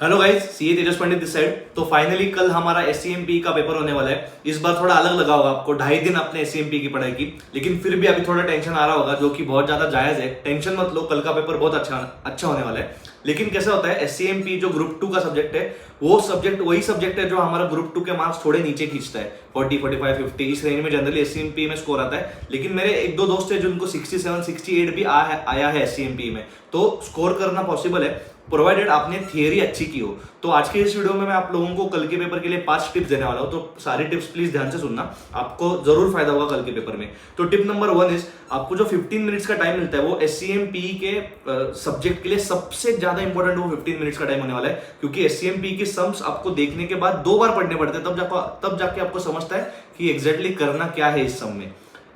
Hello guys, CA Tejas Pandit this side. तो finally कल हमारा एससीएमपी का पेपर होने वाला है। इस बार थोड़ा अलग लगा होगा आपको, 2.5 दिन अपने एससीएमपी की पढ़ाई की, लेकिन फिर भी अभी थोड़ा टेंशन आ रहा होगा, जो कि बहुत ज्यादा जायज है। टेंशन मत लो, कल का पेपर बहुत अच्छा होने वाला है। लेकिन कैसा होता है, एससीएमपी जो ग्रुप 2 का सब्जेक्ट है, वही सब्जेक्ट है जो हमारा ग्रुप 2 के मार्क्स थोड़े नीचे खींचता है। 40, 45, 50 इस रेंज में जनरली एससीएमपी में स्कोर आता है। लेकिन मेरे एक दो दोस्त है जिनको 67, 68 भी आया है एससीएमपी में, तो स्कोर करना पॉसिबल है, प्रोवाइडेड आपने थियरी अच्छी की हो। तो आज के इस वीडियो में मैं आप लोगों को कल के पेपर के लिए 5 टिप्स देने वाला हूं, तो सारी टिप्स प्लीज ध्यान से सुनना, आपको जरूर फायदा होगा कल के पेपर में। तो टिप नंबर 1 इज, आपको जो 15 मिनट्स का टाइम मिलता है वो एससीएमपी के सब्जेक्ट के लिए सबसे ज्यादा इंपॉर्टेंट वो 15 मिनट्स का टाइम होने वाला है, क्योंकि एससीएमपी की सम्स आपको देखने के बाद 2 बार पढ़ने पड़ते हैं, तब जाके आपको समझता है कि एग्जैक्टली करना क्या है इस सम में।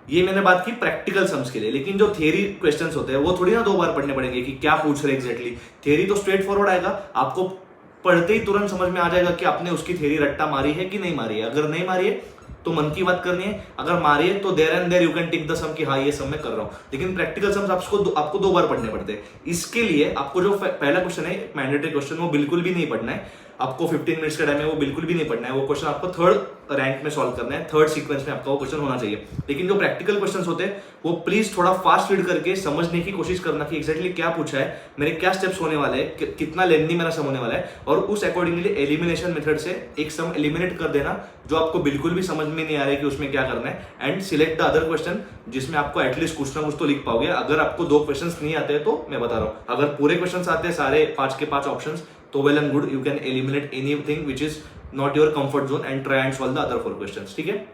ये मैंने बात की प्रैक्टिकल सम्स के लिए, लेकिन जो थियरी क्वेश्चंस होते हैं वो थोड़ी ना 2 बार पढ़ने पड़ेंगे कि क्या पूछ रहे एग्जैक्टली। थियरी तो स्ट्रेट फॉरवर्ड आएगा, आपको पढ़ते ही तुरंत समझ में आ जाएगा कि आपने उसकी थियरी रट्टा मारी है कि नहीं मारी है। अगर नहीं मारी है तो मन की बात करनी है, अगर मारी है तो there and there you can tick the sum कि हाँ ये सम मैं कर रहा हूं। लेकिन प्रैक्टिकल सम्स आपको 2 बार पढ़ने पड़ते हैं। इसके लिए आपको जो पहला क्वेश्चन है, मैंडेटरी क्वेश्चन, वो बिल्कुल भी नहीं पढ़ना है। आपको 15 मिनट्स का टाइम है, वो बिल्कुल भी नहीं पढ़ना है। वो क्वेश्चन आपको 3rd रैंक में सॉल्व करना है, 3rd सीक्वेंस में आपका वो क्वेश्चन होना चाहिए। लेकिन जो प्रैक्टिकल क्वेश्चंस होते हैं वो प्लीज थोड़ा फास्ट रीड करके समझने की कोशिश करना कि एग्जैक्टली क्या पूछा है, मेरे क्या स्टेप्स होने वाले हैं, कितना लेंथी मेरा सम होने वाला है, और उस अकॉर्डिंगली एलिमिनेशन मेथड से एक सम एलिमिनेट कर देना जो आपको बिल्कुल भी समझ में नहीं आ रहा है कि उसमें क्या करना है, and select the other question जिसमें आपको एटलीस्ट कुछ ना कुछ तो लिख पाओगे। अगर आपको 2 क्वेश्चन नहीं आते हैं तो मैं बता रहा हूं, अगर पूरे क्वेश्चन आते हैं सारे 5 के 5 ऑप्शन, तो well and good, you can eliminate anything which is not your comfort zone and try and solve the other 4 questions. ठीक है।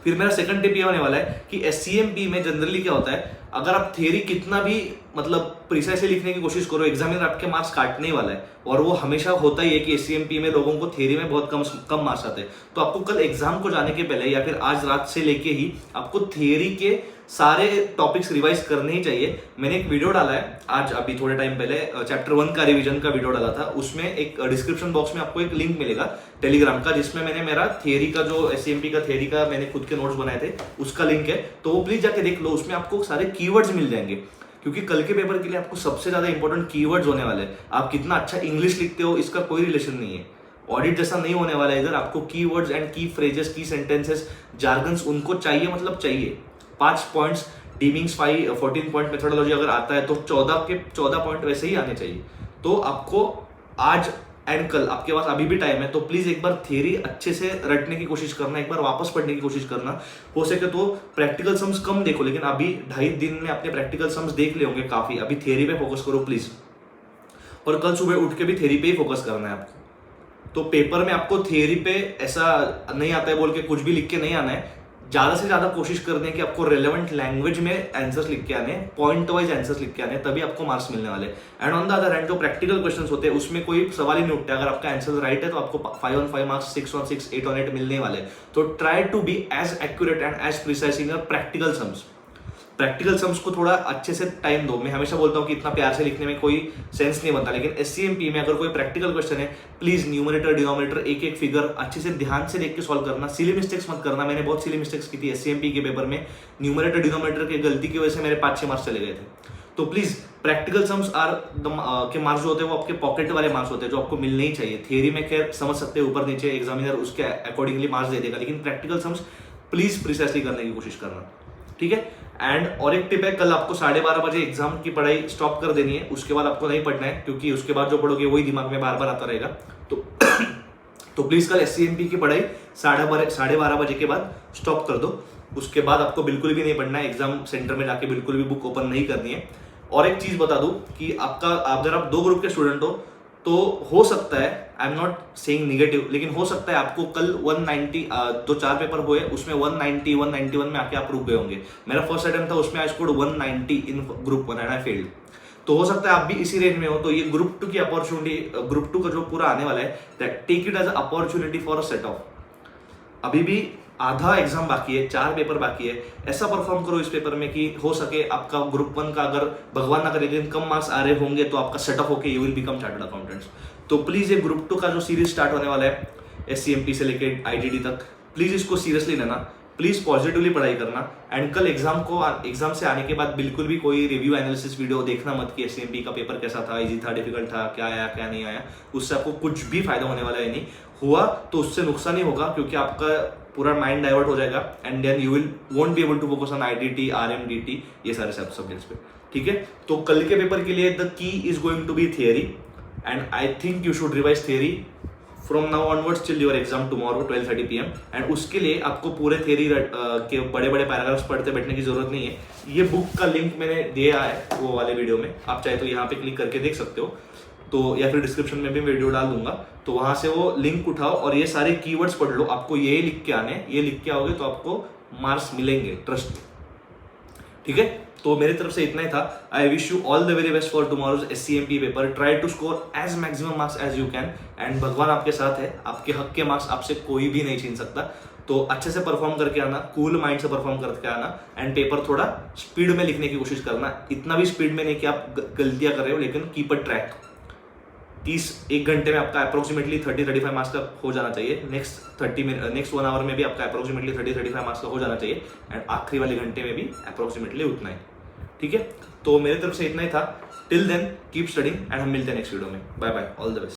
फिर मेरा सेकंड टिप ये होने वाला है कि एससीएमपी में जनरली क्या होता है, अगर आप थियरी कितना भी मतलब प्रिसाइसली लिखने की कोशिश करो, एग्जामिनर आपके मार्क्स काटने वाला है। और वो हमेशा होता ही है कि एससीएमपी में लोगों को थियरी में बहुत कम मार्क्स आते हैं। तो आपको कल एग्जाम को जाने के पहले या फिर आज रात से लेके ही आपको थियरी के सारे टॉपिक्स रिवाइज करने ही चाहिए। मैंने एक वीडियो डाला है आज, अभी थोड़े टाइम पहले, चैप्टर 1 का रिवीजन का वीडियो डाला था। उसमें एक डिस्क्रिप्शन बॉक्स में आपको एक लिंक मिलेगा टेलीग्राम का, जिसमें मैंने मेरा थियरी का जो एससीएमपी का थियरी का मैंने खुद के नोट्स बनाए थे, उसका लिंक है। तो वो प्लीज जाके देख लो, उसमें आपको सारे कीवर्ड्स मिल जाएंगे, क्योंकि कल के पेपर के लिए आपको सबसे ज्यादा इंपॉर्टेंट कीवर्ड्स होने वाले हैं। आप कितना अच्छा इंग्लिश लिखते हो इसका कोई रिलेशन नहीं है, ऑडिट जैसा नहीं होने वाला है इधर। आपको कीवर्ड्स एंड की फ्रेजेस, की सेंटेंसेस, जार्गन्स उनको चाहिए, मतलब चाहिए। 5 पॉइंट्स डीमिंग्स, 14 पॉइंट मेथोडोलॉजी अगर आता है तो 14 के 14 पॉइंट वैसे ही आने चाहिए। तो आपको आज एंड कल, आपके पास अभी भी टाइम है, तो प्लीज एक बार थियरी अच्छे से रटने की कोशिश करना, एक बार वापस पढ़ने की कोशिश करना। हो सके तो प्रैक्टिकल सम्स कम देखो, लेकिन अभी 2.5 दिन में अपने प्रैक्टिकल सम्स देख ले होंगे काफी। अभी थियरी पे फोकस करो प्लीज, और कल सुबह उठ के भी थियरी पे ही फोकस करना है आपको। तो पेपर में आपको थियरी पे ऐसा नहीं आता है बोल के कुछ भी लिख के नहीं आना है। ज्यादा से ज्यादा कोशिश करनी है कि आपको रेलेवेंट लैंग्वेज में आंसर्स लिख के आने, पॉइंट वाइज आंसर्स लिख के आने, तभी आपको मार्क्स मिलने वाले। And on the other hand जो प्रैक्टिकल क्वेश्चंस होते हैं उसमें कोई सवाल ही नहीं उठता। अगर आपका आंसर राइट है तो आपको 5 on 5 मार्क्स, 6 on 6, 8 on 8 मिलने वाले। तो try to be as accurate and as precise in your practical sums. Practical sums को थोड़ा अच्छे से टाइम दो। मैं हमेशा बोलता हूँ कि इतना प्यार से लिखने में कोई सेंस नहीं बनता, लेकिन एससीएमपी में अगर कोई प्रैक्टिकल क्वेश्चन है, प्लीज न्यूमरेटर डिनोमिनेटर एक एक फिगर अच्छे से ध्यान से देख के सॉल्व करना। सिली मिस्टेक्स मत करना। मैंने बहुत सिली मिस्टेक्स की थी एससीएमपी के पेपर में, न्यूमरेटर डिनोमिनेटर की गलती की वजह से मेरे 5-6 मार्क्स चले गए थे। तो प्लीज प्रैक्टिकल सम्स के मार्क्स जो होते हैं वो आपके पॉकेट वाले मार्क्स होते हैं, जो आपको मिलने ही चाहिए। थियरी में खैर समझ सकते हैं ऊपर नीचे, एग्जामिनर उसके अकॉर्डिंगली मार्क्स दे देगा, लेकिन प्रैक्टिकल सम्स प्लीज प्रिसाइसली करने की कोशिश करना। ठीक है। एंड और एक टिप है, कल आपको 12:30 बजे एग्जाम की पढ़ाई स्टॉप कर देनी है। उसके बाद आपको नहीं पढ़ना है, क्योंकि उसके बाद जो पढ़ोगे वही दिमाग में बार बार आता रहेगा। तो प्लीज कल एससीएमपी की पढ़ाई 12:30 बजे के बाद स्टॉप कर दो। उसके बाद आपको बिल्कुल भी नहीं पढ़ना है, एग्जाम सेंटर में जाके बिल्कुल भी बुक ओपन नहीं करनी है। और एक चीज बता दूं कि अगर आप 2 ग्रुप के स्टूडेंट हो तो सकता है, I am not saying negative, लेकिन हो सकता है आपको कल 190 जो 4 पेपर हुए उसमें 190, 191 में आके आप रुक गए होंगे। मेरा फर्स्ट अटेम्प्ट था, उसमें I scored 190 in group 1 and I failed. तो हो सकता है आप भी इसी रेंज में हो। तो ये ग्रुप 2 की अपॉर्चुनिटी, ग्रुप 2 का जो पूरा आने वाला है, take it as opportunity for a set off. अभी भी आधा एग्जाम बाकी है, 4 पेपर बाकी है। ऐसा परफॉर्म करो इस पेपर में कि हो सके आपका ग्रुप 1 का, अगर भगवान ना करे लेकिन कम मार्क्स आ रहे होंगे, तो आपका सेट ऑफ होके you will become chartered accountants. तो प्लीज ये ग्रुप 2 का जो सीरीज स्टार्ट होने वाला है एससीएमपी से लेके आईटीडी तक, प्लीज इसको सीरियसली लेना। प्लीज पॉजिटिवली पढ़ाई करना। एंड कल एग्जाम से आने के बाद बिल्कुल भी कोई रिव्यू एनालिसिस वीडियो देखना मत कि एससीएमपी का पेपर कैसा था, इजी था, डिफिकल्ट था, क्या आया क्या नहीं आया। उससे आपको कुछ भी फायदा होने वाला है नहीं, हुआ तो उससे नुकसान ही होगा, क्योंकि आपका पूरा माइंड डाइवर्ट हो जाएगा and then you won't be able to focus on IDT, RMDT, ये सारे सब्जेक्ट्स पे। ठीक है, तो कल के पेपर के लिए the key is going to be theory and I think you should revise theory from now onwards till your exam tomorrow 12:30 PM। And उसके लिए आपको पूरे थियरी के बड़े बड़े पैराग्राफ्स पढ़ते बैठने की जरूरत नहीं है। ये बुक का लिंक मैंने दिया है वो वाले वीडियो में, आप चाहे तो यहाँ पे क्लिक करके देख सकते हो, तो या फिर डिस्क्रिप्शन में भी वीडियो डाल दूंगा, तो वहां से वो लिंक उठाओ और ये सारे कीवर्ड्स पढ़ लो। आपको ये लिख के आने, ये लिख के आओगे तो आपको मार्क्स मिलेंगे, ट्रस्ट। ठीक है, तो मेरी तरफ से इतना ही था। I wish you all the very best for tomorrow's SCMP paper. Try to score as maximum marks as you can and भगवान आपके साथ है, आपके हक के मार्क्स आपसे कोई भी नहीं छीन सकता। तो अच्छे से परफॉर्म करके आना, कूल माइंड से परफॉर्म करके आना एंड पेपर थोड़ा स्पीड में लिखने की कोशिश करना। इतना भी स्पीड में नहीं कि आप गलतियां कर रहे हो, लेकिन कीप अ ट्रैक। 1 घंटे में आपका अप्रोक्सीमेटली 30-35 मार्क्स का हो जाना चाहिए। नेक्स्ट 1 आवर में भी आपका अप्रोक्सीमेटली 30-35 मार्क्स का हो जाना चाहिए एंड आखिरी वाले घंटे में भी अप्रोक्सीमेटली उतना ही। ठीक है, तो मेरी तरफ से इतना ही था। Till then keep studying and हम मिलते हैं नेक्स्ट वीडियो में। Bye bye, all the best.